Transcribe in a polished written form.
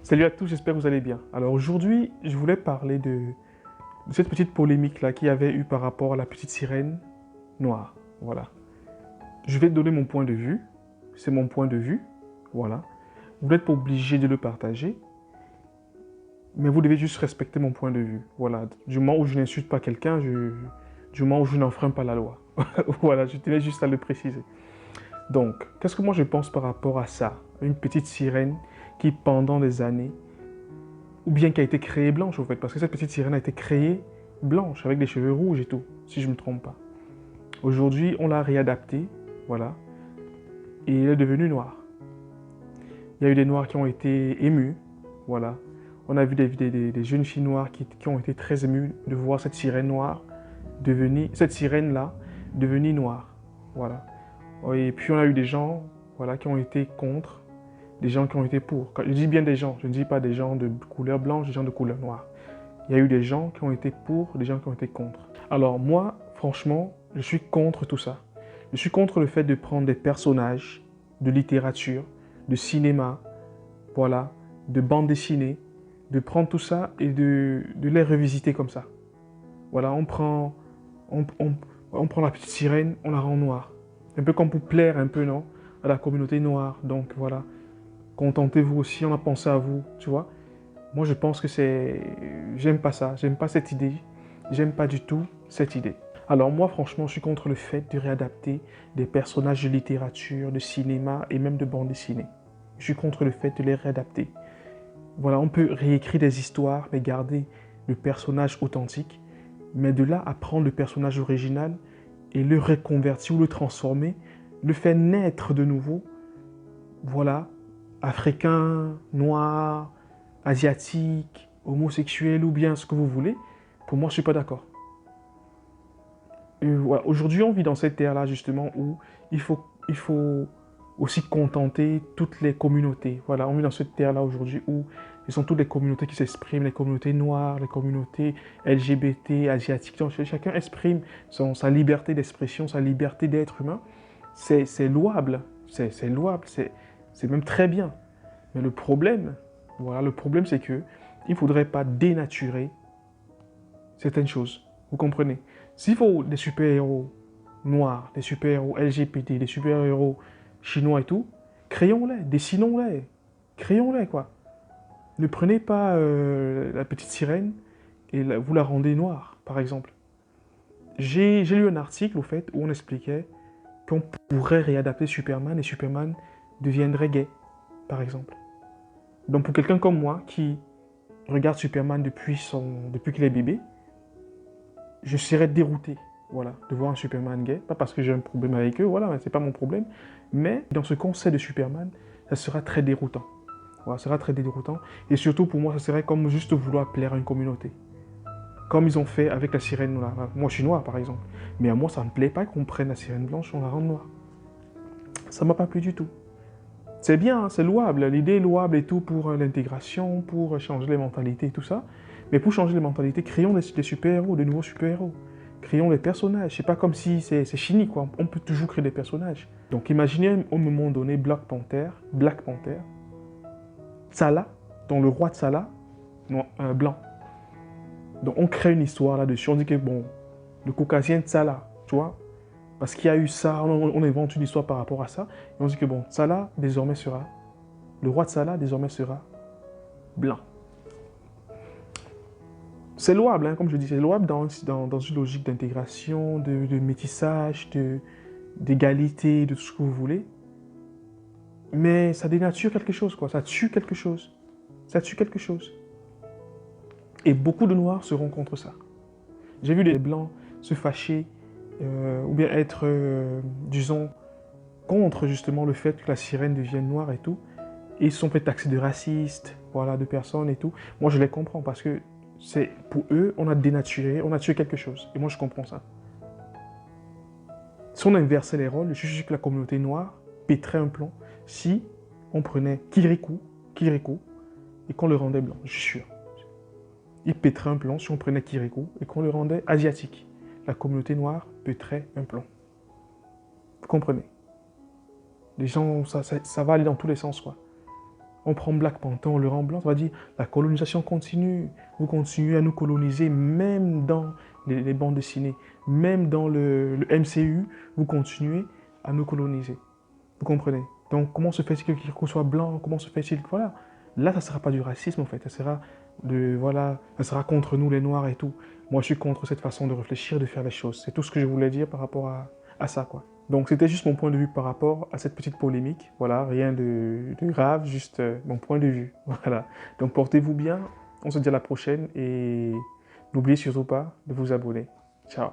Salut à tous, j'espère que vous allez bien. Alors aujourd'hui, je voulais parler de cette petite polémique là qu'il y avait eu par rapport à la petite sirène noire. Voilà. Je vais te donner mon point de vue. C'est mon point de vue. Voilà. Vous n'êtes pas obligé de le partager, mais vous devez juste respecter mon point de vue. Voilà. Du moment où je n'insulte pas quelqu'un, du moment où je n'enfreins pas la loi. Voilà, je tenais juste à le préciser. Donc, qu'est-ce que moi je pense par rapport à ça? Une petite sirène qui, pendant des années, ou bien qui a été créée blanche, en fait, parce que cette petite sirène a été créée blanche, avec des cheveux rouges et tout, si je ne me trompe pas. Aujourd'hui, on l'a réadaptée, voilà, et elle est devenue noire. Il y a eu des noirs qui ont été émus, voilà. On a vu des jeunes filles noires qui ont été très émues de voir cette sirène noire devenir, cette sirène-là devenir noire, voilà. Et puis on a eu des gens, voilà, qui ont été contre, des gens qui ont été pour. Quand je dis bien des gens, je ne dis pas des gens de couleur blanche, des gens de couleur noire. Il y a eu des gens qui ont été pour, des gens qui ont été contre. Alors moi, franchement, je suis contre tout ça. Je suis contre le fait de prendre des personnages de littérature, de cinéma, voilà, de bande dessinée, de prendre tout ça et de les revisiter comme ça. Voilà, on prend la petite sirène, on la rend noire. Un peu comme pour plaire un peu, non, à la communauté noire. Donc voilà, contentez-vous aussi, on a pensé à vous, tu vois. Moi, je pense que c'est... J'aime pas ça, j'aime pas cette idée. J'aime pas du tout cette idée. Alors moi, franchement, je suis contre le fait de réadapter des personnages de littérature, de cinéma et même de bande dessinée. Je suis contre le fait de les réadapter. Voilà, on peut réécrire des histoires, mais garder le personnage authentique. Mais de là à prendre le personnage original et le reconvertir ou le transformer, le faire naître de nouveau, voilà, africain, noir, asiatique, homosexuel ou bien ce que vous voulez, pour moi, je ne suis pas d'accord. Voilà. Aujourd'hui, on vit dans cette ère-là, justement, où il faut aussi contenter toutes les communautés. Voilà, on vit dans cette ère-là aujourd'hui où ce sont toutes les communautés qui s'expriment, les communautés noires, les communautés LGBT, asiatiques. Donc, chacun exprime sa liberté d'expression, sa liberté d'être humain. C'est louable, c'est louable, c'est même très bien. Mais le problème, voilà, le problème, c'est que il ne faudrait pas dénaturer certaines choses. Vous comprenez? S'il faut des super-héros noirs, des super-héros LGBT, des super-héros chinois et tout, créons-les, dessinons-les, créons-les, quoi. Ne prenez pas la petite sirène et vous la rendez noire, par exemple. J'ai lu un article, au fait, où on expliquait qu'on pourrait réadapter Superman et Superman deviendrait gay, par exemple. Donc pour quelqu'un comme moi qui regarde Superman depuis qu'il est bébé, je serais dérouté, voilà, de voir un Superman gay. Pas parce que j'ai un problème avec eux, voilà, c'est pas mon problème. Mais dans ce concept de Superman, ça sera très déroutant. Voilà, ça sera très déroutant. Et surtout pour moi, ça serait comme juste vouloir plaire à une communauté. Comme ils ont fait avec la sirène noire. Moi, je suis noir, par exemple. Mais à moi, ça ne me plaît pas qu'on prenne la sirène blanche et on la rende noire. Ça ne m'a pas plu du tout. C'est bien, hein, c'est louable. L'idée est louable et tout pour l'intégration, pour changer les mentalités et tout ça. Mais pour changer les mentalités, créons des super-héros, de nouveaux super-héros. Créons des personnages. C'est pas comme si c'est fini, quoi. On peut toujours créer des personnages. Donc imaginez au moment donné Black Panther, T'Challa, dont le roi T'Challa, blanc. Donc on crée une histoire là-dessus. On dit que bon, le caucasien T'Challa, tu vois, parce qu'il y a eu ça, on invente une histoire par rapport à ça. Et on dit que bon, T'Challa désormais sera, le roi T'Challa désormais sera blanc. C'est louable, hein, comme je dis, c'est louable dans une logique d'intégration, de métissage, d'égalité, de tout ce que vous voulez. Mais ça dénature quelque chose, quoi. Ça tue quelque chose. Ça tue quelque chose. Et beaucoup de Noirs seront contre ça. J'ai vu des Blancs se fâcher ou bien être, disons, contre justement le fait que la sirène devienne noire et tout. Et ils se sont fait taxer de racistes, voilà, de personnes et tout. Moi, je les comprends parce que c'est pour eux, on a dénaturé, on a tué quelque chose. Et moi, je comprends ça. Si on inversait les rôles, je suis sûr que la communauté noire pèterait un plomb si on prenait Kirikou, et qu'on le rendait blanc, je suis sûr. Il pèterait un plomb si on prenait Kirikou et qu'on le rendait asiatique. La communauté noire pèterait un plomb. Vous comprenez? Les gens, ça va aller dans tous les sens, quoi. On prend Black Panther, on le rend blanc, ça va dire la colonisation continue. Vous continuez à nous coloniser, même dans les bandes dessinées, même dans le MCU, vous continuez à nous coloniser. Vous comprenez? Donc, comment se fait-il que quiconque soit blanc? Comment se fait-il que, voilà. Là, ça ne sera pas du racisme, en fait. Ça sera voilà, ça sera contre nous, les Noirs et tout. Moi, je suis contre cette façon de réfléchir, de faire les choses. C'est tout ce que je voulais dire par rapport à ça, quoi. Donc, c'était juste mon point de vue par rapport à cette petite polémique. Voilà, rien de grave, juste mon point de vue. Voilà. Donc, portez-vous bien. On se dit à la prochaine et n'oubliez surtout pas de vous abonner. Ciao.